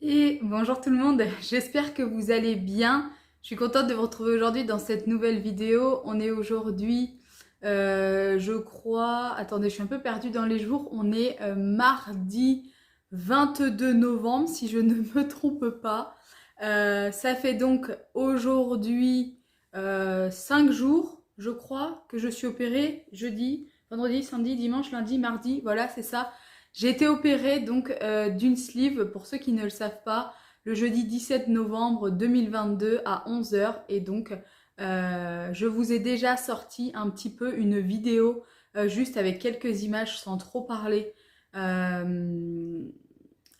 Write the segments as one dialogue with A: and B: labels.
A: Et bonjour tout le monde, j'espère que vous allez bien. Je suis contente de vous retrouver aujourd'hui dans cette nouvelle vidéo. On est aujourd'hui, je crois, attendez, je suis un peu perdue dans les jours. On est mardi 22 novembre, si je ne me trompe pas. Ça fait donc aujourd'hui 5 jours, je crois, que je suis opérée. Jeudi, vendredi, samedi, dimanche, lundi, mardi, voilà, c'est ça. J'ai été opérée donc d'une sleeve, pour ceux qui ne le savent pas, le jeudi 17 novembre 2022 à 11 heures. Et donc, je vous ai déjà sorti un petit peu une vidéo juste avec quelques images sans trop parler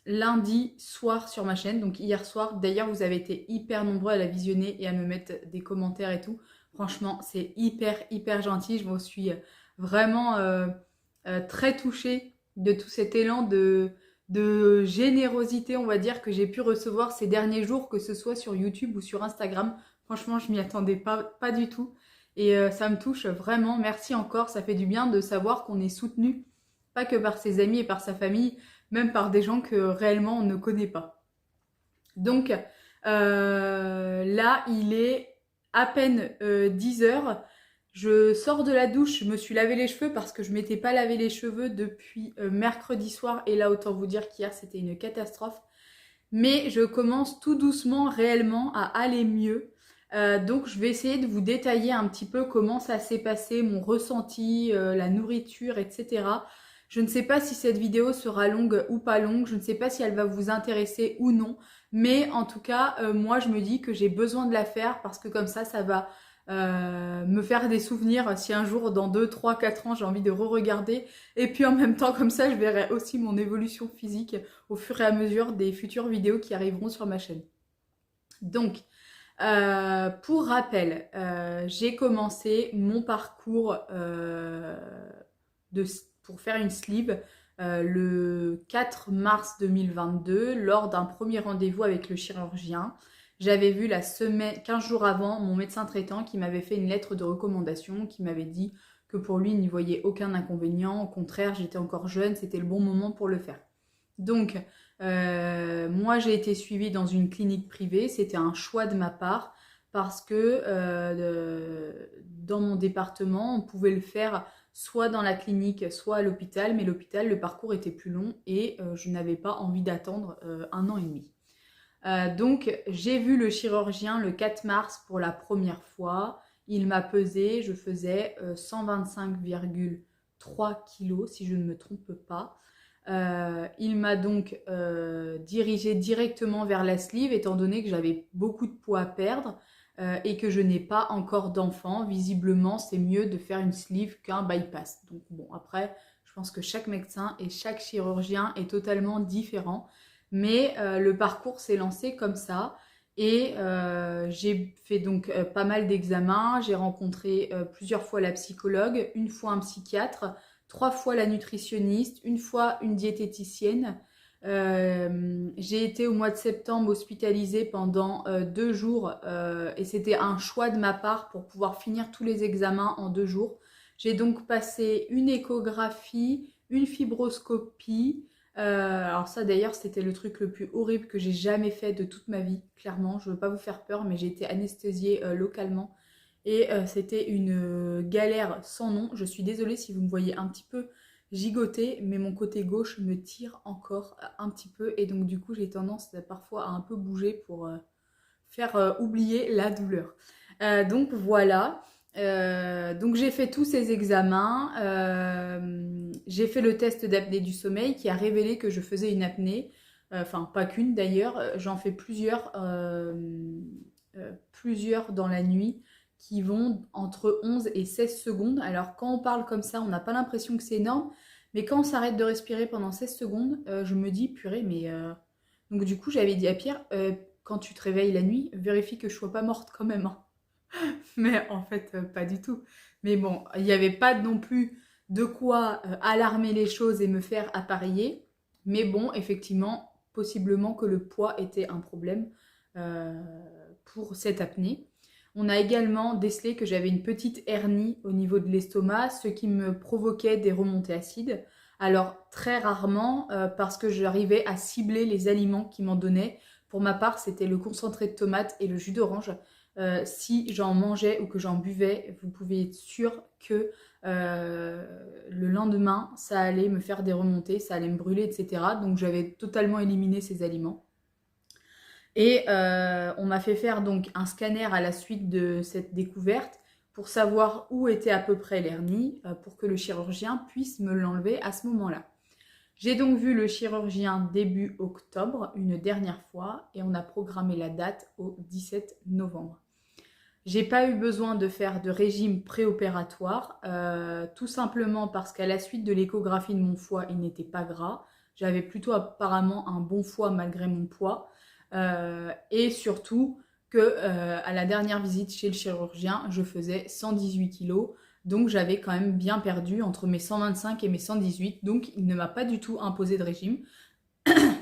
A: lundi soir sur ma chaîne. Donc hier soir, d'ailleurs, vous avez été hyper nombreux à la visionner et à me mettre des commentaires et tout. Franchement, c'est hyper gentil. Je me suis vraiment très touchée de tout cet élan de générosité, on va dire, que j'ai pu recevoir ces derniers jours, que ce soit sur YouTube ou sur Instagram. Franchement, je m'y attendais pas du tout. Et ça me touche vraiment. Merci encore. Ça fait du bien de savoir qu'on est soutenu, pas que par ses amis et par sa famille, même par des gens que réellement on ne connaît pas. Donc là, il est à peine 10 heures. Je sors de la douche, je me suis lavé les cheveux parce que je m'étais pas lavé les cheveux depuis mercredi soir. Et là, autant vous dire qu'hier, c'était une catastrophe. Mais je commence tout doucement, réellement, à aller mieux. Donc, je vais essayer de vous détailler un petit peu comment ça s'est passé, mon ressenti, la nourriture, etc. Je ne sais pas si cette vidéo sera longue ou pas longue. Je ne sais pas si elle va vous intéresser ou non. Mais en tout cas, moi, je me dis que j'ai besoin de la faire parce que comme ça va me faire des souvenirs si un jour, dans 2, 3, 4 ans, j'ai envie de re-regarder. Et puis en même temps, comme ça, je verrai aussi mon évolution physique au fur et à mesure des futures vidéos qui arriveront sur ma chaîne. Donc, pour rappel, j'ai commencé mon parcours de, pour faire une sleeve le 4 mars 2022 lors d'un premier rendez-vous avec le chirurgien. J'avais vu la semaine, 15 jours avant, mon médecin traitant qui m'avait fait une lettre de recommandation, qui m'avait dit que pour lui, il n'y voyait aucun inconvénient. Au contraire, j'étais encore jeune, c'était le bon moment pour le faire. Donc, moi, j'ai été suivie dans une clinique privée. C'était un choix de ma part parce que dans mon département, on pouvait le faire soit dans la clinique, soit à l'hôpital. Mais l'hôpital, le parcours était plus long et je n'avais pas envie d'attendre 1 an et demi. Donc, j'ai vu le chirurgien le 4 mars pour la première fois. Il m'a pesé, je faisais 125,3 kilos, si je ne me trompe pas. Il m'a donc dirigé directement vers la sleeve, étant donné que j'avais beaucoup de poids à perdre et que je n'ai pas encore d'enfant. Visiblement, c'est mieux de faire une sleeve qu'un bypass. Donc bon, après, je pense que chaque médecin et chaque chirurgien est totalement différent. Mais le parcours s'est lancé comme ça. Et j'ai fait donc pas mal d'examens. J'ai rencontré plusieurs fois la psychologue, une fois un psychiatre, 3 fois la nutritionniste, une fois une diététicienne. J'ai été au mois de septembre hospitalisée pendant 2 jours et c'était un choix de ma part pour pouvoir finir tous les examens en 2 jours. J'ai donc passé une échographie, une fibroscopie. Alors ça d'ailleurs c'était le truc le plus horrible que j'ai jamais fait de toute ma vie, clairement. Je veux pas vous faire peur mais j'ai été anesthésiée localement. Et c'était une galère sans nom. Je suis désolée si vous me voyez un petit peu gigoter, mais mon côté gauche me tire encore un petit peu. Et donc du coup, j'ai tendance parfois à un peu bouger pour faire oublier la douleur. Donc voilà. Donc j'ai fait tous ces examens. J'ai fait le test d'apnée du sommeil qui a révélé que je faisais une apnée. Enfin, pas qu'une d'ailleurs. J'en fais plusieurs dans la nuit qui vont entre 11 et 16 secondes. Alors quand on parle comme ça, on n'a pas l'impression que c'est énorme, mais quand on s'arrête de respirer pendant 16 secondes, je me dis, purée, mais... Donc du coup, j'avais dit à Pierre, quand tu te réveilles la nuit, vérifie que je sois pas morte quand même, hein. Mais en fait, pas du tout. Mais bon, il n'y avait pas non plus de quoi alarmer les choses et me faire appareiller. Mais bon, effectivement, possiblement que le poids était un problème euh, pour cette apnée. On a également décelé que j'avais une petite hernie au niveau de l'estomac, ce qui me provoquait des remontées acides. Alors très rarement parce que j'arrivais à cibler les aliments qui m'en donnaient. Pour ma part, c'était le concentré de tomate et le jus d'orange. Si j'en mangeais ou que j'en buvais, vous pouvez être sûr que le lendemain, ça allait me faire des remontées, ça allait me brûler, etc. Donc j'avais totalement éliminé ces aliments. Et on m'a fait faire donc un scanner à la suite de cette découverte pour savoir où était à peu près l'hernie pour que le chirurgien puisse me l'enlever à ce moment-là. J'ai donc vu le chirurgien début octobre une dernière fois et on a programmé la date au 17 novembre. J'ai pas eu besoin de faire de régime préopératoire, tout simplement parce qu'à la suite de l'échographie de mon foie, il n'était pas gras. J'avais plutôt apparemment un bon foie malgré mon poids. Et surtout que à la dernière visite chez le chirurgien, je faisais 118 kilos. Donc j'avais quand même bien perdu entre mes 125 et mes 118. Donc il ne m'a pas du tout imposé de régime.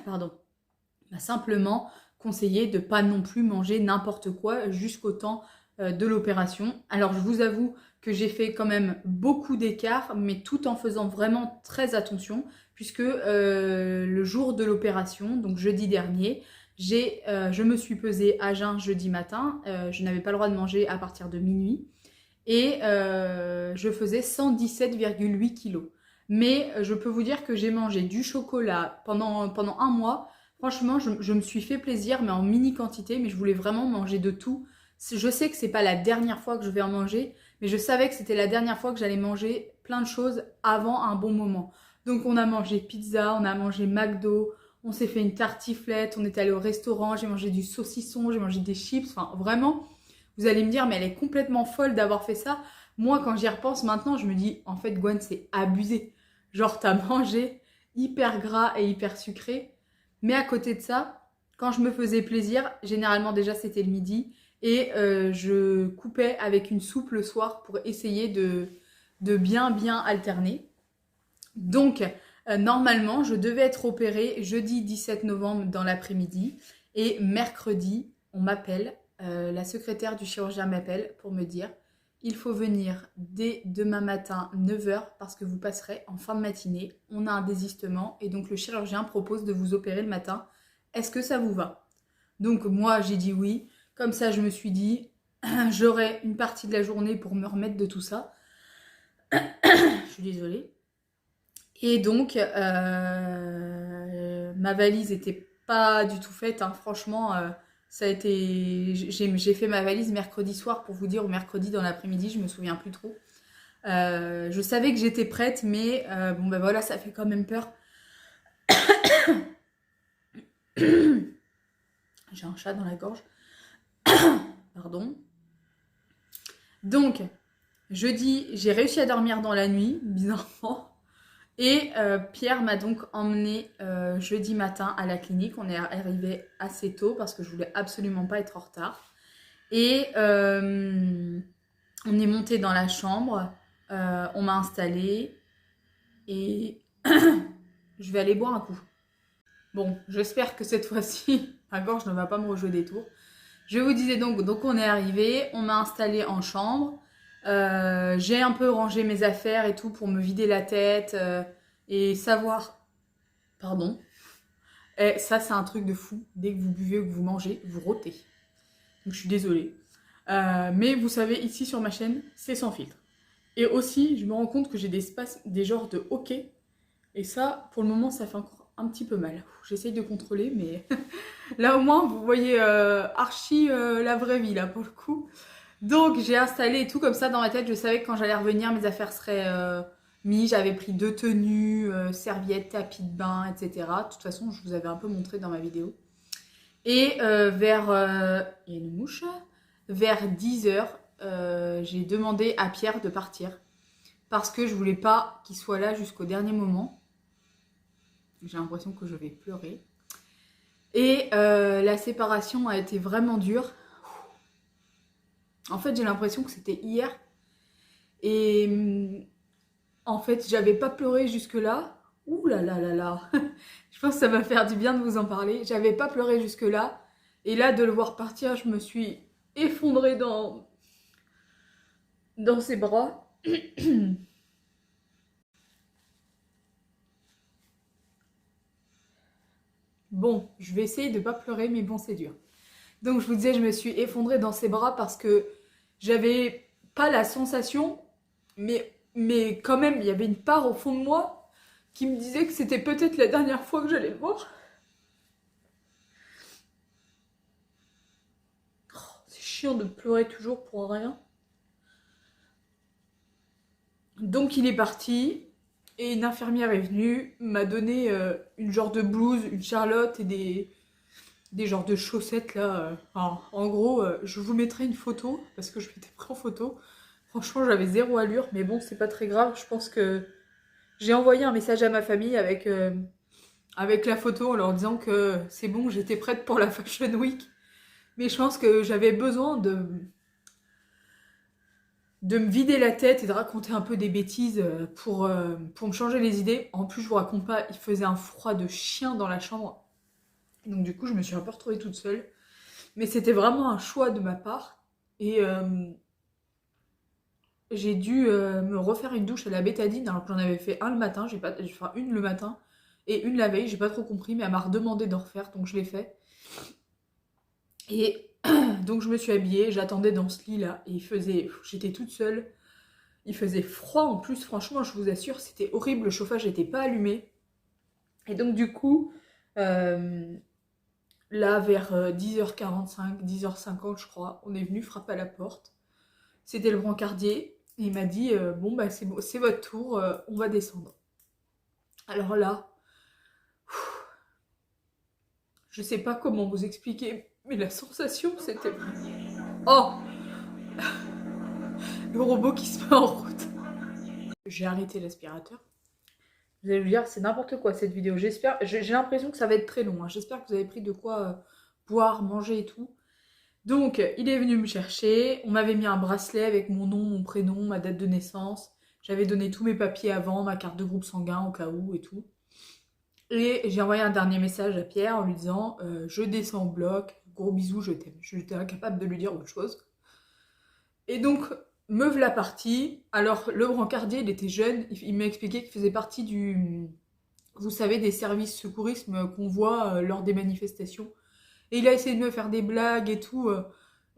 A: Pardon. Il m'a simplement conseillé de pas non plus manger n'importe quoi jusqu'au temps de l'opération. Alors je vous avoue que j'ai fait quand même beaucoup d'écarts, mais tout en faisant vraiment très attention, puisque le jour de l'opération, donc jeudi dernier, je me suis pesée à jeun jeudi matin. Je n'avais pas le droit de manger à partir de minuit. Et je faisais 117,8 kilos. Mais je peux vous dire que j'ai mangé du chocolat pendant un mois. Franchement, je me suis fait plaisir, mais en mini quantité. Mais je voulais vraiment manger de tout. Je sais que c'est pas la dernière fois que je vais en manger, mais je savais que c'était la dernière fois que j'allais manger plein de choses avant un bon moment. Donc on a mangé pizza, on a mangé McDo, on s'est fait une tartiflette, on est allé au restaurant, j'ai mangé du saucisson, j'ai mangé des chips. Enfin, vraiment, vous allez me dire, mais elle est complètement folle d'avoir fait ça. Moi, quand j'y repense maintenant, je me dis, en fait, Gwen, c'est abusé. Genre, t'as mangé hyper gras et hyper sucré. Mais à côté de ça, quand je me faisais plaisir, généralement déjà c'était le midi, et je coupais avec une soupe le soir pour essayer de bien alterner. Donc, normalement, je devais être opérée jeudi 17 novembre dans l'après-midi, et mercredi, on m'appelle, la secrétaire du chirurgien m'appelle pour me dire il faut venir dès demain matin 9h parce que vous passerez en fin de matinée. On a un désistement et donc le chirurgien propose de vous opérer le matin. Est-ce que ça vous va? Donc moi j'ai dit oui. Comme ça je me suis dit j'aurai une partie de la journée pour me remettre de tout ça. Je suis désolée. Et donc ma valise était pas du tout faite. Hein. Franchement, ça a été. J'ai fait ma valise mercredi soir pour vous dire, ou mercredi dans l'après-midi, je me souviens plus trop. Je savais que j'étais prête, mais bon ben voilà, ça fait quand même peur. J'ai un chat dans la gorge. Pardon. Donc, jeudi, j'ai réussi à dormir dans la nuit, bizarrement. Et Pierre m'a donc emmené jeudi matin à la clinique. On est arrivé assez tôt parce que je voulais absolument pas être en retard. Et on est monté dans la chambre. On m'a installée. Et je vais aller boire un coup. Bon, j'espère que cette fois-ci, ma gorge ne va pas me rejouer des tours. Je vous disais donc on est arrivé. On m'a installée en chambre. J'ai un peu rangé mes affaires et tout pour me vider la tête et savoir... Pardon. Et ça, c'est un truc de fou. Dès que vous buvez ou que vous mangez, vous rôtez. Donc, je suis désolée. Mais vous savez, ici sur ma chaîne, c'est sans filtre. Et aussi, je me rends compte que j'ai des genres de hoquets. Et ça, pour le moment, ça fait encore un petit peu mal. J'essaye de contrôler, mais là, au moins, vous voyez archi la vraie vie, là, pour le coup. Donc j'ai installé et tout comme ça dans ma tête. Je savais que quand j'allais revenir, mes affaires seraient mises. J'avais pris 2 tenues, serviettes, tapis de bain, etc. De toute façon, je vous avais un peu montré dans ma vidéo. Et vers... il y a une mouche. Vers 10h, j'ai demandé à Pierre de partir. Parce que je voulais pas qu'il soit là jusqu'au dernier moment. J'ai l'impression que je vais pleurer. Et la séparation a été vraiment dure. En fait, j'ai l'impression que c'était hier. Et en fait, j'avais pas pleuré jusque-là. Ouh là là là là. Je pense que ça va faire du bien de vous en parler. J'avais pas pleuré jusque-là. Et là, de le voir partir, je me suis effondrée dans ses bras. Bon, je vais essayer de pas pleurer, mais bon, c'est dur. Donc je vous disais, je me suis effondrée dans ses bras parce que j'avais pas la sensation, mais quand même, il y avait une part au fond de moi qui me disait que c'était peut-être la dernière fois que j'allais le voir. Oh, c'est chiant de pleurer toujours pour rien. Donc il est parti, et une infirmière est venue, m'a donné une genre de blouse, une charlotte et des genres de chaussettes là. En gros, je vous mettrai une photo, parce que je m'étais pris en photo. Franchement, j'avais zéro allure, mais bon, c'est pas très grave. Je pense que j'ai envoyé un message à ma famille avec la photo en leur disant que c'est bon, j'étais prête pour la Fashion Week. Mais je pense que j'avais besoin de me vider la tête et de raconter un peu des bêtises pour me changer les idées. En plus, je vous raconte pas, il faisait un froid de chien dans la chambre. Donc du coup, je me suis un peu retrouvée toute seule. Mais c'était vraiment un choix de ma part. Et j'ai dû me refaire une douche à la bétadine alors que j'en avais fait un le matin, enfin une le matin et une la veille, j'ai pas trop compris, mais elle m'a redemandé d'en refaire, donc je l'ai fait. Et donc je me suis habillée, j'attendais dans ce lit là, et j'étais toute seule, il faisait froid en plus, franchement, je vous assure, c'était horrible, le chauffage n'était pas allumé. Et donc du coup, euh, là vers 10h45, 10h50 je crois, on est venu frapper à la porte. C'était le brancardier, et il m'a dit bon bah c'est votre tour, on va descendre. Alors là, je sais pas comment vous expliquer, mais la sensation c'était... Oh, le robot qui se met en route. J'ai arrêté l'aspirateur. Vous allez vous dire, c'est n'importe quoi cette vidéo. J'ai l'impression que ça va être très long. Hein. J'espère que vous avez pris de quoi boire, manger et tout. Donc, il est venu me chercher. On m'avait mis un bracelet avec mon nom, mon prénom, ma date de naissance. J'avais donné tous mes papiers avant, ma carte de groupe sanguin au cas où et tout. Et j'ai envoyé un dernier message à Pierre en lui disant je descends au bloc, gros bisous, je t'aime. J'étais incapable de lui dire autre chose. Et donc, me voilà partie. Alors, le brancardier, il était jeune, il m'a expliqué qu'il faisait partie vous savez, des services secourisme qu'on voit lors des manifestations. Et il a essayé de me faire des blagues et tout.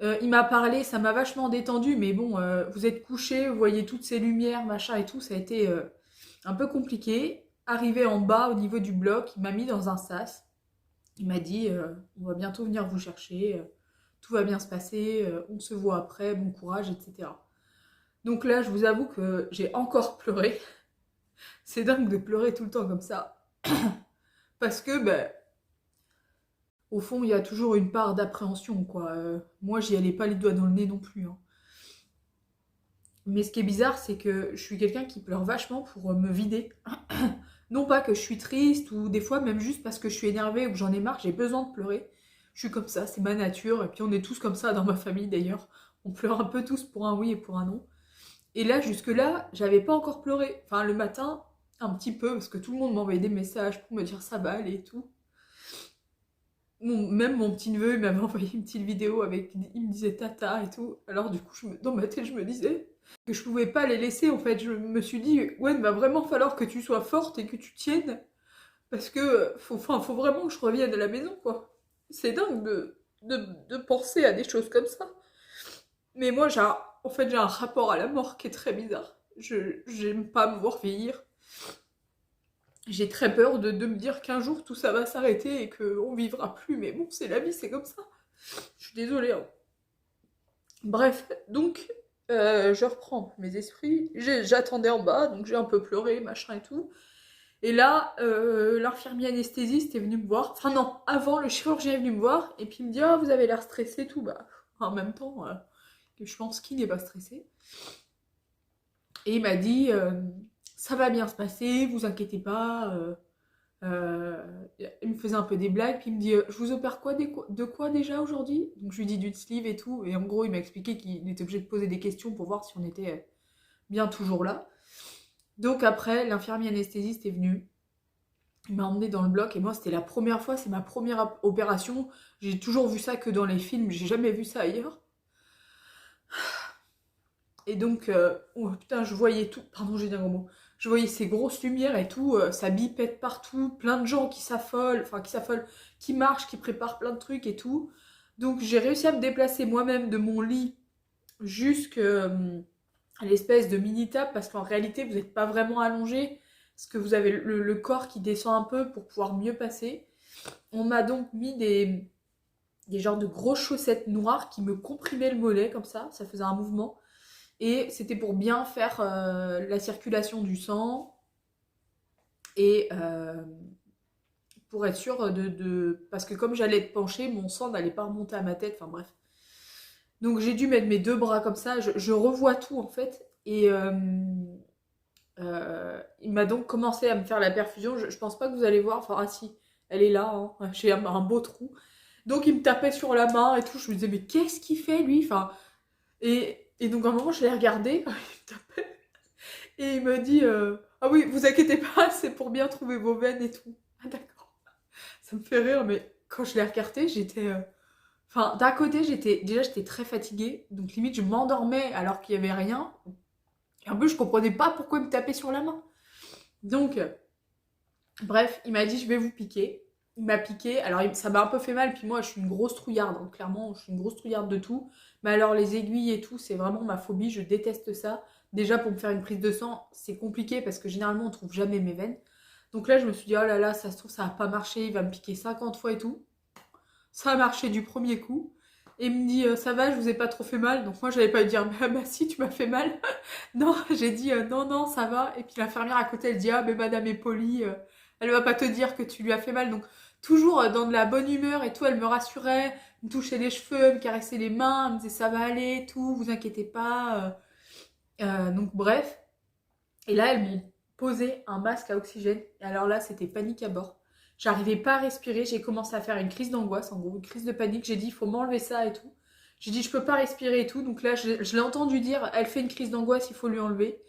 A: Il m'a parlé, ça m'a vachement détendu, mais bon, vous êtes couché, vous voyez toutes ces lumières, machin et tout, ça a été un peu compliqué. Arrivé en bas, au niveau du bloc, il m'a mis dans un sas. Il m'a dit, on va bientôt venir vous chercher, tout va bien se passer, on se voit après, bon courage, etc. Donc là, je vous avoue que j'ai encore pleuré. C'est dingue de pleurer tout le temps comme ça. Parce que, ben, au fond, il y a toujours une part d'appréhension, quoi. Moi, j'y allais pas les doigts dans le nez non plus. Hein. Mais ce qui est bizarre, c'est que je suis quelqu'un qui pleure vachement pour me vider. Non pas que je suis triste, ou des fois même juste parce que je suis énervée ou que j'en ai marre, j'ai besoin de pleurer. Je suis comme ça, c'est ma nature, et puis on est tous comme ça dans ma famille d'ailleurs. On pleure un peu tous pour un oui et pour un non. Et là, jusque-là, j'avais pas encore pleuré. Enfin, le matin, un petit peu, parce que tout le monde m'envoyait des messages pour me dire ça va aller et tout. Même mon petit neveu, il m'avait envoyé une petite vidéo avec, il me disait tata et tout. Alors du coup, dans ma tête, je me disais que je pouvais pas les laisser. En fait, je me suis dit, ouais, il va vraiment falloir que tu sois forte et que tu tiennes. Parce que faut vraiment que je revienne à la maison, quoi. C'est dingue de penser à des choses comme ça. Mais moi, en fait, j'ai un rapport à la mort qui est très bizarre. J'aime pas me voir vieillir. J'ai très peur de me dire qu'un jour tout ça va s'arrêter et qu'on vivra plus. Mais bon, c'est la vie, c'est comme ça. Je suis désolée. Hein. Bref, donc, je reprends mes esprits. J'attendais en bas, donc j'ai un peu pleuré, machin et tout. Et là, l'infirmier anesthésiste est venu me voir. Enfin non, avant, le chirurgien est venu me voir. Et puis il me dit, ah, vous avez l'air stressé et tout. Bah, en même temps, je pense qu'il n'est pas stressé. Et il m'a dit, ça va bien se passer, vous inquiétez pas. Il me faisait un peu des blagues, puis il me dit, je vous opère de quoi déjà aujourd'hui? Donc je lui dis du sleeve et tout. Et en gros, il m'a expliqué qu'il était obligé de poser des questions pour voir si on était bien toujours là. Donc après, l'infirmier anesthésiste est venu. Il m'a emmené dans le bloc et moi c'était la première fois, c'est ma première opération. J'ai toujours vu ça que dans les films, j'ai jamais vu ça ailleurs. Et donc, oh putain, je voyais tout, pardon j'ai dit un gros mot, Je voyais ces grosses lumières et tout, ça bipette partout, plein de gens qui s'affolent, qui marchent, qui préparent plein de trucs et tout. Donc j'ai réussi à me déplacer moi-même de mon lit jusqu'à l'espèce de mini-table parce qu'en réalité vous n'êtes pas vraiment allongé parce que vous avez le corps qui descend un peu pour pouvoir mieux passer. On m'a donc mis des genres de grosses chaussettes noires qui me comprimaient le mollet comme ça faisait un mouvement. Et c'était pour bien faire la circulation du sang et pour être sûr Parce que comme j'allais être penchée, mon sang n'allait pas remonter à ma tête, enfin bref. Donc j'ai dû mettre mes deux bras comme ça, je revois tout en fait. Et il m'a donc commencé à me faire la perfusion. Je pense pas que vous allez voir, enfin ah si, elle est là, hein. J'ai un beau trou. Donc il me tapait sur la main et tout, je me disais mais qu'est-ce qu'il fait lui, enfin, et donc à un moment je l'ai regardé, il me tapait, et il me dit ah oui, vous inquiétez pas, c'est pour bien trouver vos veines et tout. Ah d'accord. Ça me fait rire, mais quand je l'ai regardé, j'étais enfin, d'un côté, j'étais très fatiguée, donc limite je m'endormais alors qu'il y avait rien. Et en plus, je comprenais pas pourquoi il me tapait sur la main. Donc, bref, il m'a dit je vais vous piquer. Il m'a piqué, alors ça m'a un peu fait mal, puis moi je suis une grosse trouillarde, donc clairement je suis une grosse trouillarde de tout. Mais alors les aiguilles et tout, c'est vraiment ma phobie, je déteste ça. Déjà pour me faire une prise de sang, c'est compliqué parce que généralement on trouve jamais mes veines. Donc là je me suis dit oh là là, ça se trouve ça va pas marcher, il va me piquer 50 fois et tout. Ça a marché du premier coup. Et il me dit ça va, je vous ai pas trop fait mal. Donc moi j'allais pas lui dire bah si tu m'as fait mal. Non, j'ai dit non non ça va. Et puis l'infirmière à côté elle dit ah mais madame est polie, elle va pas te dire que tu lui as fait mal. Donc toujours dans de la bonne humeur et tout, elle me rassurait, me touchait les cheveux, me caressait les mains, elle me disait ça va aller, tout, vous inquiétez pas. Donc bref. Et là elles m'ont posé un masque à oxygène. Et alors là c'était panique à bord. J'arrivais pas à respirer, j'ai commencé à faire une crise d'angoisse, en gros une crise de panique. J'ai dit il faut m'enlever ça et tout. J'ai dit je peux pas respirer et tout. Donc là je l'ai entendu dire elle fait une crise d'angoisse, il faut lui enlever.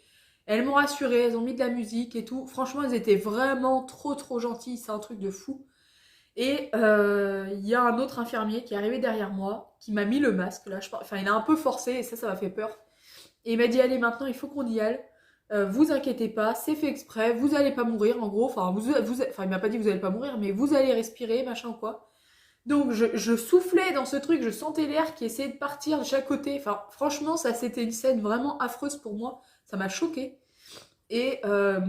A: Elles m'ont rassurée, elles ont mis de la musique et tout. Franchement, elles étaient vraiment trop gentilles, c'est un truc de fou. Et il y a un autre infirmier qui est arrivé derrière moi, qui m'a mis le masque. Là, enfin, il a un peu forcé et ça m'a fait peur. Et il m'a dit allez, maintenant, il faut qu'on y aille. Vous inquiétez pas, c'est fait exprès, vous allez pas mourir en gros. Enfin, enfin il m'a pas dit vous allez pas mourir, mais vous allez respirer, machin quoi. Donc je soufflais dans ce truc, je sentais l'air qui essayait de partir de chaque côté. Enfin, franchement, ça c'était une scène vraiment affreuse pour moi. Ça m'a choquée. Et, euh,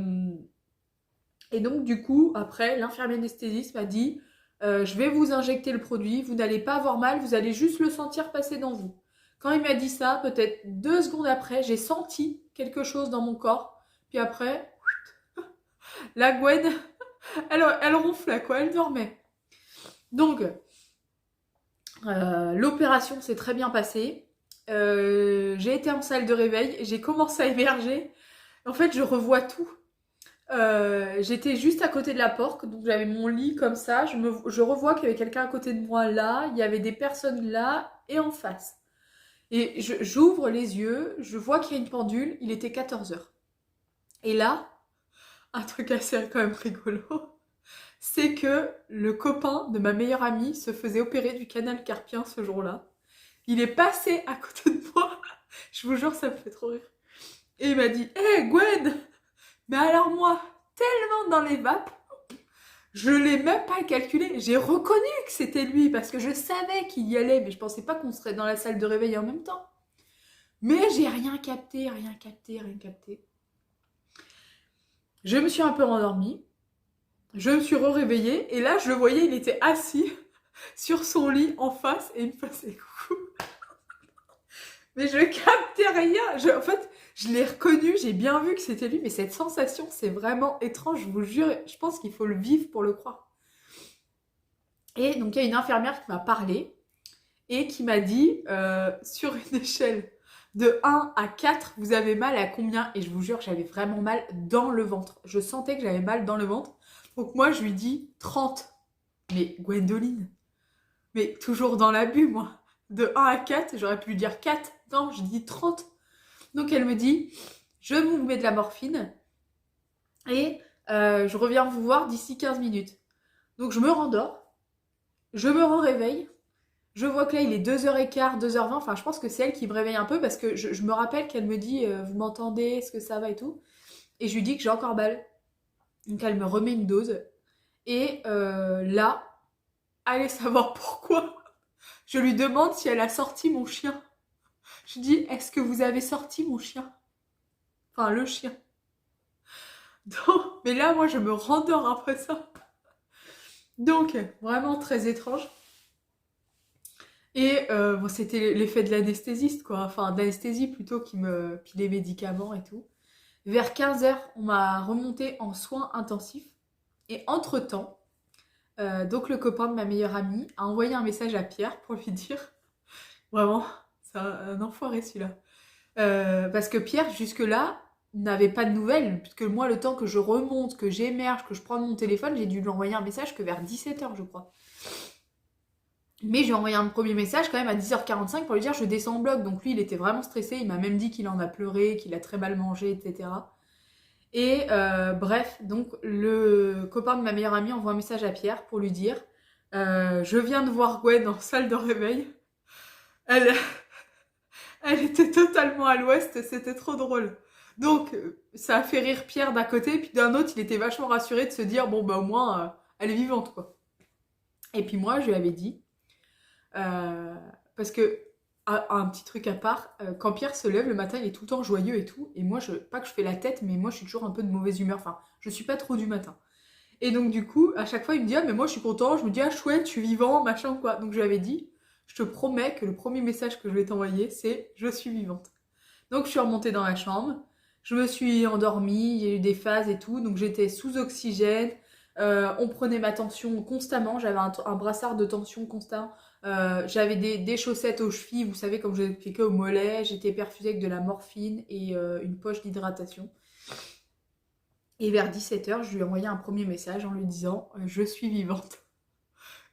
A: et donc, du coup, après, l'infirmier anesthésiste m'a dit je vais vous injecter le produit, vous n'allez pas avoir mal, vous allez juste le sentir passer dans vous. Quand il m'a dit ça, peut-être 2 secondes après, j'ai senti quelque chose dans mon corps. Puis après, la Gwen, elle ronflait, quoi, elle dormait. Donc, l'opération s'est très bien passée. J'ai été en salle de réveil, j'ai commencé à émerger. En fait, je revois tout. J'étais juste à côté de la porte, donc j'avais mon lit comme ça. Je revois qu'il y avait quelqu'un à côté de moi là, il y avait des personnes là et en face. Et j'ouvre les yeux, je vois qu'il y a une pendule, il était 14h. Et là, un truc assez quand même rigolo, c'est que le copain de ma meilleure amie se faisait opérer du canal carpien ce jour-là. Il est passé à côté de moi, je vous jure, ça me fait trop rire. Et il m'a dit hé Gwen, mais alors moi, tellement dans les vapes, je l'ai même pas calculé. J'ai reconnu que c'était lui parce que je savais qu'il y allait, mais je pensais pas qu'on serait dans la salle de réveil en même temps. Mais j'ai rien capté. Je me suis un peu endormie. Je me suis réveillée et là, je le voyais, il était assis sur son lit en face et il me faisait coucou. Mais je captais rien. En fait, je l'ai reconnu, j'ai bien vu que c'était lui, mais cette sensation, c'est vraiment étrange, je vous jure. Je pense qu'il faut le vivre pour le croire. Et donc, il y a une infirmière qui m'a parlé et qui m'a dit, sur une échelle de 1 à 4, vous avez mal à combien? Et je vous jure, j'avais vraiment mal dans le ventre. Je sentais que j'avais mal dans le ventre. Donc moi, je lui dis 30. Mais Gwendoline, mais toujours dans l'abus, moi. De 1 à 4, j'aurais pu lui dire 4. Non, je dis 30. Donc elle me dit, je vous mets de la morphine et je reviens vous voir d'ici 15 minutes. Donc je me rendors, je me réveille, je vois que là il est 2h15, 2h20, enfin je pense que c'est elle qui me réveille un peu parce que je me rappelle qu'elle me dit, vous m'entendez, est-ce que ça va et tout. Et je lui dis que j'ai encore mal. Donc elle me remet une dose. Et là, allez savoir pourquoi, je lui demande si elle a sorti mon chien. Je dis, est-ce que vous avez sorti mon chien? Enfin, le chien. Donc, mais là, moi, je me rendors après ça. Donc, vraiment très étrange. Et bon, c'était l'effet de l'anesthésiste, quoi. Enfin, d'anesthésie plutôt qui me pilait les médicaments et tout. Vers 15h, on m'a remonté en soins intensifs. Et entre-temps, donc le copain de ma meilleure amie a envoyé un message à Pierre pour lui dire, vraiment, c'est un enfoiré celui-là. Parce que Pierre, jusque-là, n'avait pas de nouvelles. Puisque moi, le temps que je remonte, que j'émerge, que je prends mon téléphone, j'ai dû lui envoyer un message que vers 17h, je crois. Mais j'ai envoyé un premier message quand même à 10h45 pour lui dire je descends en bloc. Donc lui, il était vraiment stressé. Il m'a même dit qu'il en a pleuré, qu'il a très mal mangé, etc. Et bref, donc le copain de ma meilleure amie envoie un message à Pierre pour lui dire je viens de voir Gwen en salle de réveil. Elle, elle était totalement à l'ouest, c'était trop drôle. Donc ça a fait rire Pierre d'un côté, puis d'un autre, il était vachement rassuré de se dire bon bah au moins elle est vivante quoi. Et puis moi, je lui avais dit parce que un petit truc à part, quand Pierre se lève le matin, il est tout le temps joyeux et tout. Et moi, pas que je fais la tête, mais moi, je suis toujours un peu de mauvaise humeur. Enfin, je suis pas trop du matin. Et donc, du coup, à chaque fois, il me dit ah, mais moi, je suis content. Je me dis ah, chouette, je suis vivant, machin, quoi. Donc, je lui avais dit je te promets que le premier message que je vais t'envoyer, c'est je suis vivante. Donc, je suis remontée dans la chambre. Je me suis endormie. Il y a eu des phases et tout. Donc, j'étais sous oxygène. On prenait ma tension constamment. J'avais un brassard de tension constant. J'avais des chaussettes aux chevilles, vous savez, comme je vous expliquais, au mollet. J'étais perfusée avec de la morphine et une poche d'hydratation. Et vers 17h, je lui ai envoyé un premier message en lui disant je suis vivante.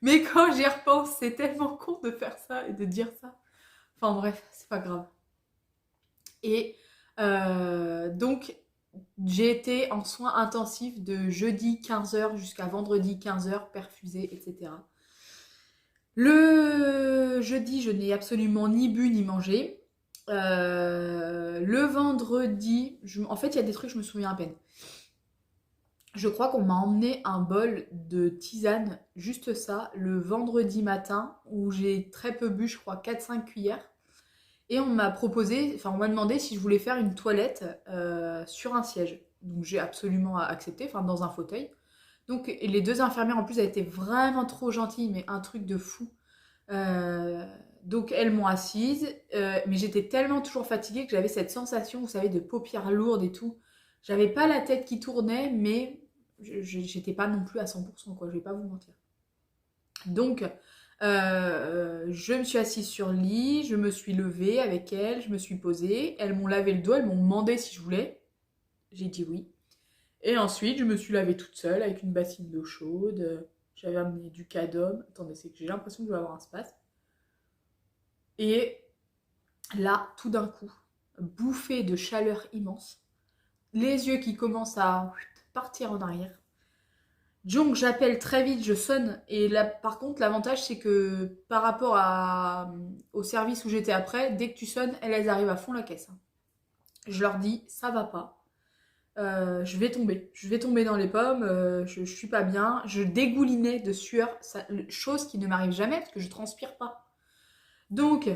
A: Mais quand j'y repense, c'est tellement con de faire ça et de dire ça. Enfin bref, c'est pas grave. Et donc, j'ai été en soins intensifs de jeudi 15h jusqu'à vendredi 15h, perfusée, etc. Le jeudi, je n'ai absolument ni bu ni mangé. Le vendredi, en fait, il y a des trucs, je me souviens à peine. Je crois qu'on m'a emmené un bol de tisane, juste ça, le vendredi matin, où j'ai très peu bu, je crois 4-5 cuillères. Et on m'a proposé, enfin on m'a demandé si je voulais faire une toilette sur un siège. Donc j'ai absolument accepté, enfin dans un fauteuil. Donc et les deux infirmières en plus elles étaient vraiment trop gentilles, mais un truc de fou. Euh, donc elles m'ont assise, mais j'étais tellement toujours fatiguée que j'avais cette sensation, vous savez, de paupières lourdes et tout. J'avais pas la tête qui tournait, mais j'étais pas non plus à 100%, quoi, je vais pas vous mentir. Donc, je me suis assise sur le lit, je me suis levée avec elles, je me suis posée. Elles m'ont lavé le dos, elles m'ont demandé si je voulais. J'ai dit oui. Et ensuite, je me suis lavée toute seule avec une bassine d'eau chaude. J'avais amené du cadum. Attendez, c'est que j'ai l'impression que je vais avoir un spasme. Et là, tout d'un coup, bouffée de chaleur immense, les yeux qui commencent à partir en arrière. Donc j'appelle très vite, je sonne. Et là, par contre, l'avantage, c'est que par rapport au service où j'étais après, dès que tu sonnes, elles arrivent à fond la caisse. Je leur dis, ça va pas. Je vais tomber. Je vais tomber dans les pommes. Je suis pas bien. Je dégoulinais de sueur. Chose qui ne m'arrive jamais parce que je transpire pas. Donc,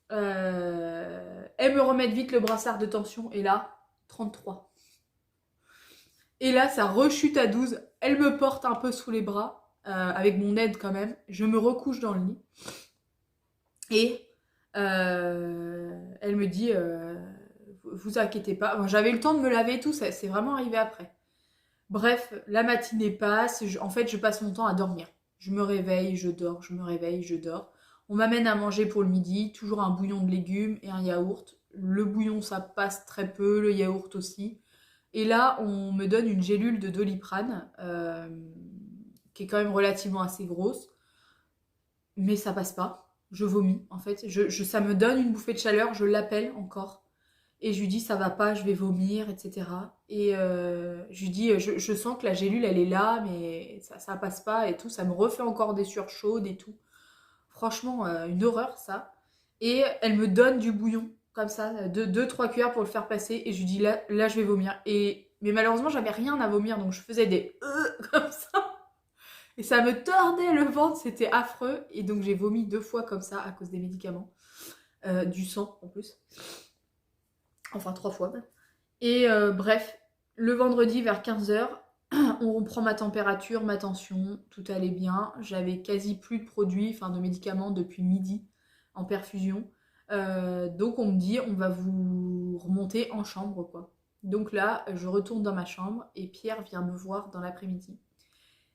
A: elles me remettent vite le brassard de tension. Et là, 33. Et là, ça rechute à 12. Elle me porte un peu sous les bras, avec mon aide quand même. Je me recouche dans le lit. Et elle me dit, vous inquiétez pas. Bon, j'avais eu le temps de me laver et tout, ça c'est vraiment arrivé après. Bref, la matinée passe. En fait, je passe mon temps à dormir. Je me réveille, je dors, je me réveille, je dors. On m'amène à manger pour le midi, toujours un bouillon de légumes et un yaourt. Le bouillon, ça passe très peu, le yaourt aussi. Et là, on me donne une gélule de Doliprane, qui est quand même relativement assez grosse, mais ça passe pas. Je vomis, en fait. Ça me donne une bouffée de chaleur, je l'appelle encore. Et je lui dis, ça va pas, je vais vomir, etc. Et je lui dis, je sens que la gélule, elle est là, mais ça passe pas et tout. Ça me refait encore des sueurs chaudes et tout. Franchement, une horreur, ça. Et elle me donne du bouillon, comme ça, 2-3 cuillères pour le faire passer. Et je lui dis, là, je vais vomir. Et Mais malheureusement, j'avais rien à vomir, donc je faisais des comme ça. Et ça me tordait le ventre, c'était affreux. Et donc j'ai vomi 2 fois comme ça à cause des médicaments. Du sang en plus. Enfin 3 fois même. Et bref, le vendredi vers 15h, on reprend ma température, ma tension, tout allait bien. J'avais quasi plus de produits, enfin de médicaments depuis midi en perfusion. Donc on me dit, on va vous remonter en chambre quoi. Donc là, je retourne dans ma chambre et Pierre vient me voir dans l'après-midi.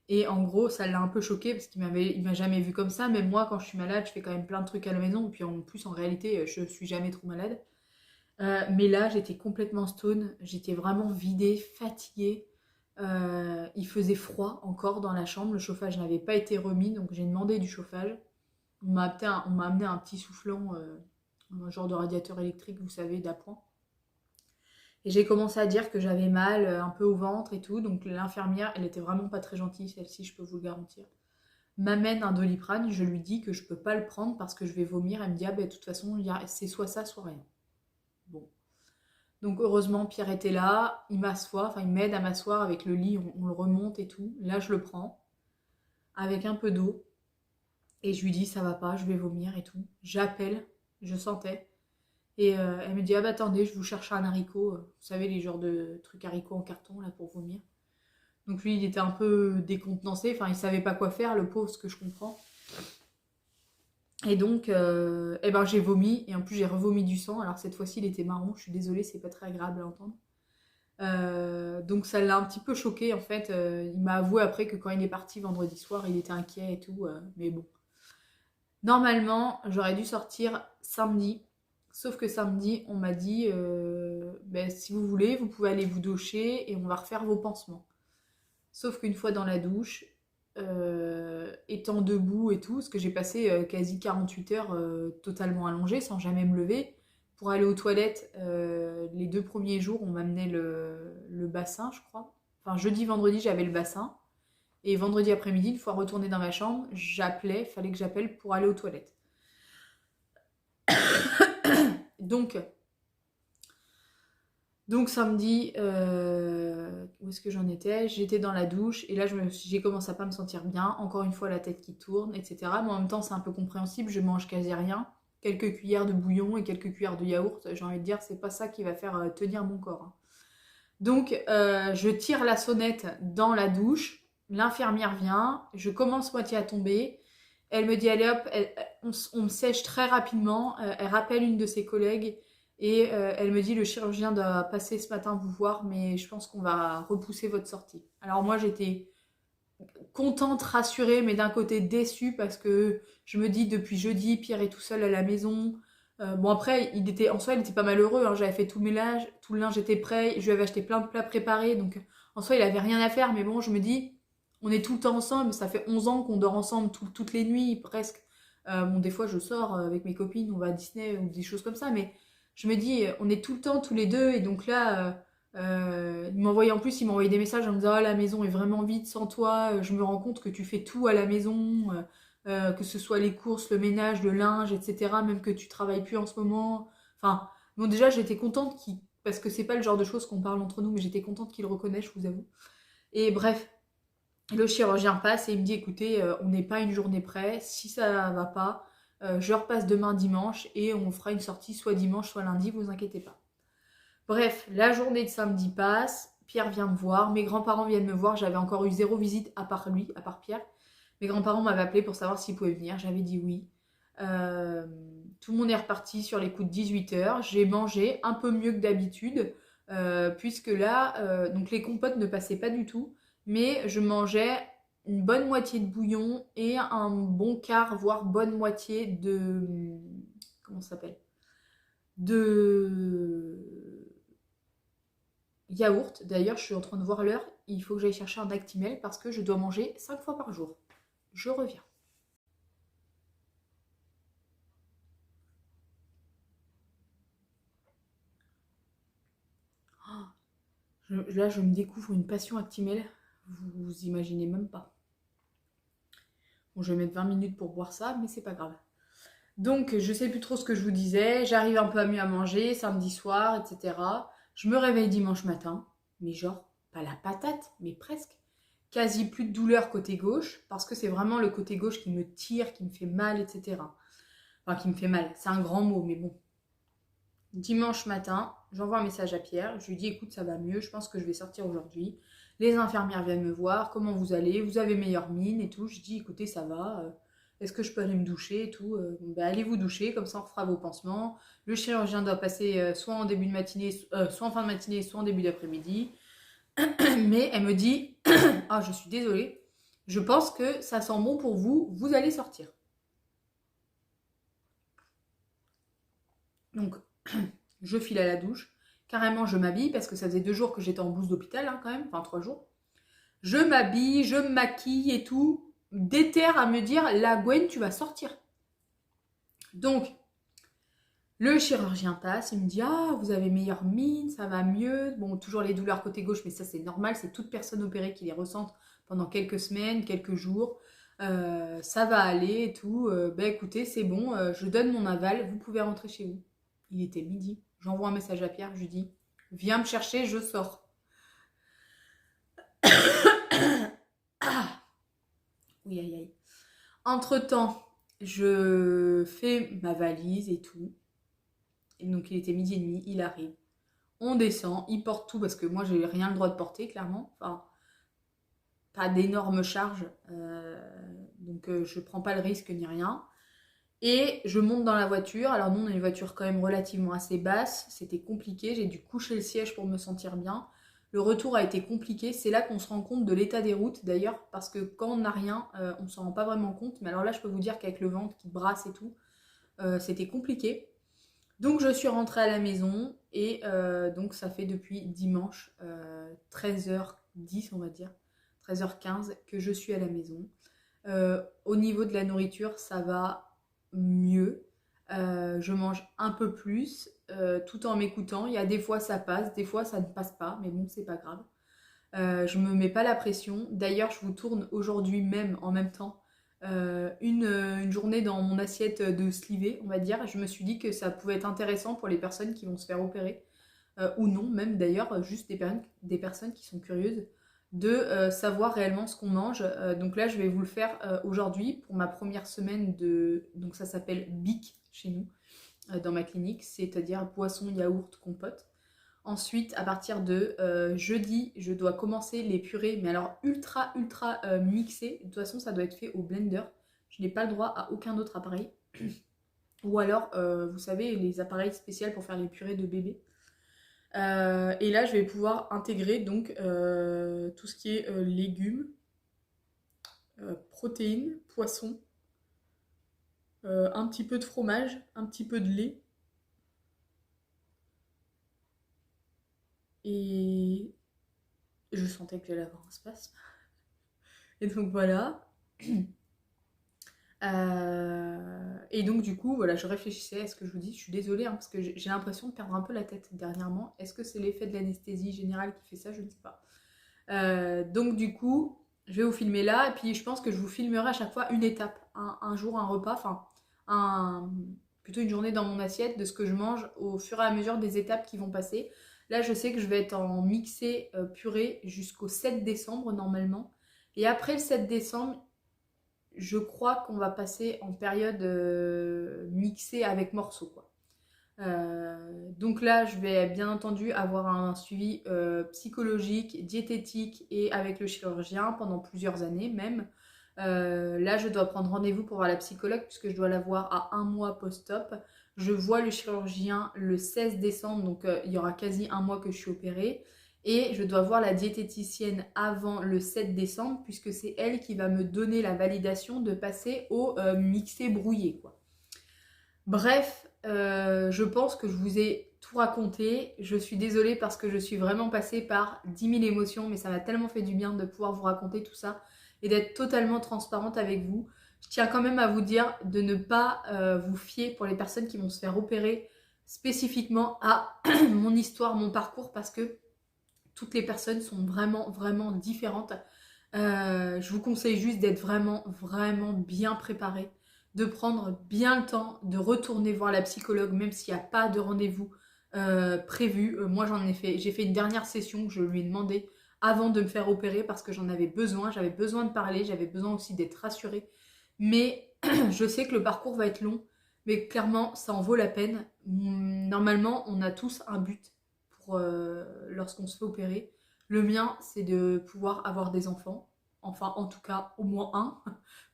A: Et en gros, ça l'a un peu choqué parce il m'a jamais vu comme ça. Même moi, quand je suis malade, je fais quand même plein de trucs à la maison. Et puis en plus, en réalité, je suis jamais trop malade. Mais là, j'étais complètement stone. J'étais vraiment vidée, fatiguée. Il faisait froid encore dans la chambre. Le chauffage n'avait pas été remis, donc j'ai demandé du chauffage. On m'a amené un petit soufflant, un genre de radiateur électrique, vous savez, d'appoint. Et j'ai commencé à dire que j'avais mal un peu au ventre et tout. Donc l'infirmière, elle était vraiment pas très gentille, celle-ci, je peux vous le garantir. M'amène un Doliprane, je lui dis que je peux pas le prendre parce que je vais vomir. Elle me dit, ah ben de toute façon, c'est soit ça, soit rien. Bon. Donc heureusement, Pierre était là, il m'assoit, enfin il m'aide à m'asseoir avec le lit, on le remonte et tout. Là, je le prends avec un peu d'eau et je lui dis, ça va pas, je vais vomir et tout. J'appelle, je sentais. Et elle me dit, ah bah attendez, je vous cherche un haricot. Vous savez, les genres de trucs haricots en carton là pour vomir. Donc lui, il était un peu décontenancé, enfin il savait pas quoi faire, le pauvre, ce que je comprends. Et donc, eh ben, j'ai vomi, et en plus j'ai revomi du sang. Alors cette fois-ci, il était marron, je suis désolée, c'est pas très agréable à entendre. Donc ça l'a un petit peu choqué en fait. Il m'a avoué après que quand il est parti vendredi soir, il était inquiet et tout. Mais bon. Normalement, j'aurais dû sortir samedi. Sauf que samedi, on m'a dit ben, si vous voulez, vous pouvez aller vous doucher et on va refaire vos pansements. Sauf qu'une fois dans la douche, étant debout et tout, parce que j'ai passé quasi 48 heures totalement allongée sans jamais me lever, pour aller aux toilettes, les 2 premiers jours, on m'amenait le bassin, je crois. Enfin, jeudi, vendredi, j'avais le bassin. Et vendredi après-midi, une fois retournée dans ma chambre, fallait que j'appelle pour aller aux toilettes. Donc, samedi, où est-ce que j'en étais? J'étais dans la douche et là j'ai commencé à pas me sentir bien. Encore une fois la tête qui tourne, etc. Mais en même temps c'est un peu compréhensible, je mange quasi rien. Quelques cuillères de bouillon et quelques cuillères de yaourt. J'ai envie de dire c'est pas ça qui va faire tenir mon corps. Hein. Donc je tire la sonnette dans la douche. L'infirmière vient, je commence moitié à tomber. Elle me dit allez hop, on me sèche très rapidement. Elle rappelle une de ses collègues. Et elle me dit, le chirurgien doit passer ce matin vous voir, mais je pense qu'on va repousser votre sortie. Alors moi, j'étais contente, rassurée, mais d'un côté déçue parce que je me dis, depuis jeudi, Pierre est tout seul à la maison. Bon après, en soi, il était pas malheureux. Hein. J'avais fait tout le linge était prêt. Je lui avais acheté plein de plats préparés. Donc en soi, il avait rien à faire. Mais bon, je me dis, on est tout le temps ensemble. Ça fait 11 ans qu'on dort ensemble toutes les nuits, presque. Bon, des fois, je sors avec mes copines, on va à Disney ou des choses comme ça. Mais je me dis, on est tout le temps tous les deux, et donc là, il m'envoyait des messages en me disant, ah, la maison est vraiment vide sans toi, je me rends compte que tu fais tout à la maison, que ce soit les courses, le ménage, le linge, etc., même que tu travailles plus en ce moment. Enfin, bon, déjà, j'étais contente parce que c'est pas le genre de choses qu'on parle entre nous, mais j'étais contente qu'il le reconnaisse, je vous avoue. Et bref, le chirurgien passe et il me dit, écoutez, on n'est pas une journée près, si ça va pas, je repasse demain dimanche et on fera une sortie soit dimanche soit lundi, vous inquiétez pas. Bref, la journée de samedi passe, Pierre vient me voir, mes grands-parents viennent me voir, j'avais encore eu 0 visite à part lui, à part Pierre. Mes grands-parents m'avaient appelé pour savoir s'ils pouvaient venir, j'avais dit oui. Tout le monde est reparti sur les coups de 18h, j'ai mangé un peu mieux que d'habitude, puisque là, donc les compotes ne passaient pas du tout, mais je mangeais une bonne moitié de bouillon et un bon quart, voire bonne moitié de... Comment ça s'appelle? De yaourt. D'ailleurs, je suis en train de voir l'heure. Il faut que j'aille chercher un Actimel parce que je dois manger 5 fois par jour. Je reviens. Là, je me découvre une passion Actimel. Vous imaginez même pas. Bon, je vais mettre 20 minutes pour boire ça, mais c'est pas grave. Donc, je sais plus trop ce que je vous disais. J'arrive un peu à mieux à manger, samedi soir, etc. Je me réveille dimanche matin. mais genre, pas la patate, mais presque. Quasi plus de douleur côté gauche, parce que c'est vraiment le côté gauche qui me tire, qui me fait mal, etc. Enfin, qui me fait mal, c'est un grand mot, mais bon. Dimanche matin, j'envoie un message à Pierre, je lui dis écoute, ça va mieux, je pense que je vais sortir aujourd'hui. Les infirmières viennent me voir, comment vous allez, vous avez meilleure mine et tout. Je dis écoutez, ça va, est-ce que je peux aller me doucher et tout. Bon, ben, allez vous doucher, comme ça on fera vos pansements. Le chirurgien doit passer soit en début de matinée, soit en fin de matinée, soit en début d'après-midi. Mais elle me dit ah, je suis désolée, je pense que ça sent bon pour vous, vous allez sortir. Donc, je file à la douche. Carrément, je m'habille parce que ça faisait 2 jours que j'étais en blouse d'hôpital, hein, quand même, enfin 3 jours. Je m'habille, je me maquille et tout, déterre à me dire la Gwen, tu vas sortir. Donc, le chirurgien passe, il me dit ah, vous avez meilleure mine, ça va mieux. Bon, toujours les douleurs côté gauche, mais ça c'est normal, c'est toute personne opérée qui les ressente pendant quelques semaines, quelques jours. Ça va aller et tout. Ben écoutez, c'est bon, je donne mon aval, vous pouvez rentrer chez vous. Il était midi. J'envoie un message à Pierre, je lui dis viens me chercher, je sors. Ah, oui, aïe, aïe. Entre-temps, je fais ma valise et tout. Et donc il était midi et demi, il arrive. On descend, il porte tout parce que moi j'ai rien le droit de porter, clairement. Enfin, pas d'énormes charges. Donc je prends pas le risque ni rien. Et je monte dans la voiture. Alors nous on a une voiture quand même relativement assez basse. C'était compliqué, j'ai dû coucher le siège pour me sentir bien. Le retour a été compliqué. C'est là qu'on se rend compte de l'état des routes d'ailleurs. Parce que quand on n'a rien, on s'en rend pas vraiment compte. Mais alors là je peux vous dire qu'avec le ventre qui brasse et tout, c'était compliqué. Donc je suis rentrée à la maison. Et donc ça fait depuis dimanche 13h10 on va dire. 13h15 que je suis à la maison. Au niveau de la nourriture, ça va mieux. Je mange un peu plus tout en m'écoutant. Il y a des fois ça passe, des fois ça ne passe pas, mais bon, c'est pas grave. Je me mets pas la pression. D'ailleurs, je vous tourne aujourd'hui même, en même temps, une journée dans mon assiette de slivé, on va dire. Je me suis dit que ça pouvait être intéressant pour les personnes qui vont se faire opérer, ou non, même d'ailleurs, juste des personnes qui sont curieuses de savoir réellement ce qu'on mange. Donc là, je vais vous le faire aujourd'hui pour ma première semaine de... Donc ça s'appelle BIC chez nous, dans ma clinique, c'est-à-dire boisson, yaourt, compote. Ensuite, à partir de jeudi, je dois commencer les purées, mais alors ultra, ultra mixées. De toute façon, ça doit être fait au blender. Je n'ai pas le droit à aucun autre appareil. Ou alors, vous savez, les appareils spéciaux pour faire les purées de bébé. Et là, je vais pouvoir intégrer donc tout ce qui est légumes, protéines, poissons, un petit peu de fromage, un petit peu de lait. Et je sentais que j'allais avoir un spasme. Et donc voilà. Et donc du coup, voilà, je réfléchissais à ce que je vous dis. Je suis désolée, hein, parce que j'ai l'impression de perdre un peu la tête dernièrement. Est-ce que c'est l'effet de l'anesthésie générale qui fait ça? Je ne sais pas. Donc du coup, je vais vous filmer là. Et puis je pense que je vous filmerai à chaque fois une étape. Un jour, un repas, enfin, plutôt une journée dans mon assiette de ce que je mange au fur et à mesure des étapes qui vont passer. Là, je sais que je vais être en mixé purée jusqu'au 7 décembre normalement. Et après le 7 décembre, je crois qu'on va passer en période mixée avec morceaux, quoi. Donc là, je vais bien entendu avoir un suivi psychologique, diététique et avec le chirurgien pendant plusieurs années même. Là, je dois prendre rendez-vous pour voir la psychologue puisque je dois la voir à 1 mois post-op. Je vois le chirurgien le 16 décembre, donc il y aura quasi 1 mois que je suis opérée. Et je dois voir la diététicienne avant le 7 décembre puisque c'est elle qui va me donner la validation de passer au mixé brouillé, quoi. Bref, je pense que je vous ai tout raconté. Je suis désolée parce que je suis vraiment passée par 10 000 émotions, mais ça m'a tellement fait du bien de pouvoir vous raconter tout ça et d'être totalement transparente avec vous. Je tiens quand même à vous dire de ne pas vous fier pour les personnes qui vont se faire opérer spécifiquement à mon histoire, mon parcours, parce que toutes les personnes sont vraiment, vraiment différentes. Je vous conseille juste d'être vraiment, vraiment bien préparé, de prendre bien le temps, de retourner voir la psychologue, même s'il n'y a pas de rendez-vous prévu. Moi j'ai fait une dernière session que je lui ai demandé avant de me faire opérer parce que j'avais besoin de parler, j'avais besoin aussi d'être rassurée. Mais je sais que le parcours va être long, mais clairement ça en vaut la peine. Normalement on a tous un but pour lorsqu'on se fait opérer. Le mien c'est de pouvoir avoir des enfants, enfin en tout cas au moins un,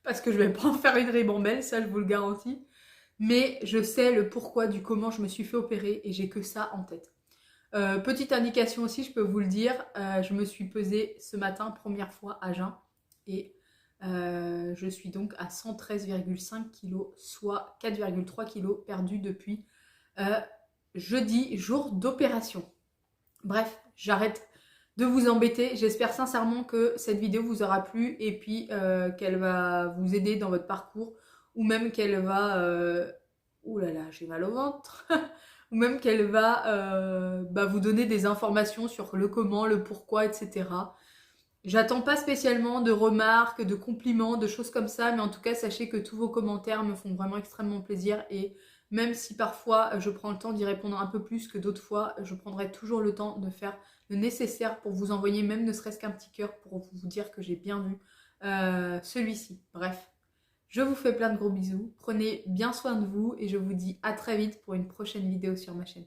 A: parce que je vais pas en faire une ribambelle, ça je vous le garantis. Mais je sais le pourquoi du comment je me suis fait opérer et j'ai que ça en tête. Petite indication aussi, je peux vous le dire, je me suis pesée ce matin, première fois à jeun, et je suis donc à 113,5 kg, soit 4,3 kg perdus depuis euh, jeudi, jour d'opération. Bref, j'arrête de vous embêter. J'espère sincèrement que cette vidéo vous aura plu et puis qu'elle va vous aider dans votre parcours ou même qu'elle va... Ouh là là, j'ai mal au ventre. Ou même qu'elle va vous donner des informations sur le comment, le pourquoi, etc. J'attends pas spécialement de remarques, de compliments, de choses comme ça, mais en tout cas, sachez que tous vos commentaires me font vraiment extrêmement plaisir et même si parfois je prends le temps d'y répondre un peu plus que d'autres fois, je prendrai toujours le temps de faire le nécessaire pour vous envoyer même ne serait-ce qu'un petit cœur pour vous dire que j'ai bien vu celui-ci. Bref, je vous fais plein de gros bisous, prenez bien soin de vous et je vous dis à très vite pour une prochaine vidéo sur ma chaîne.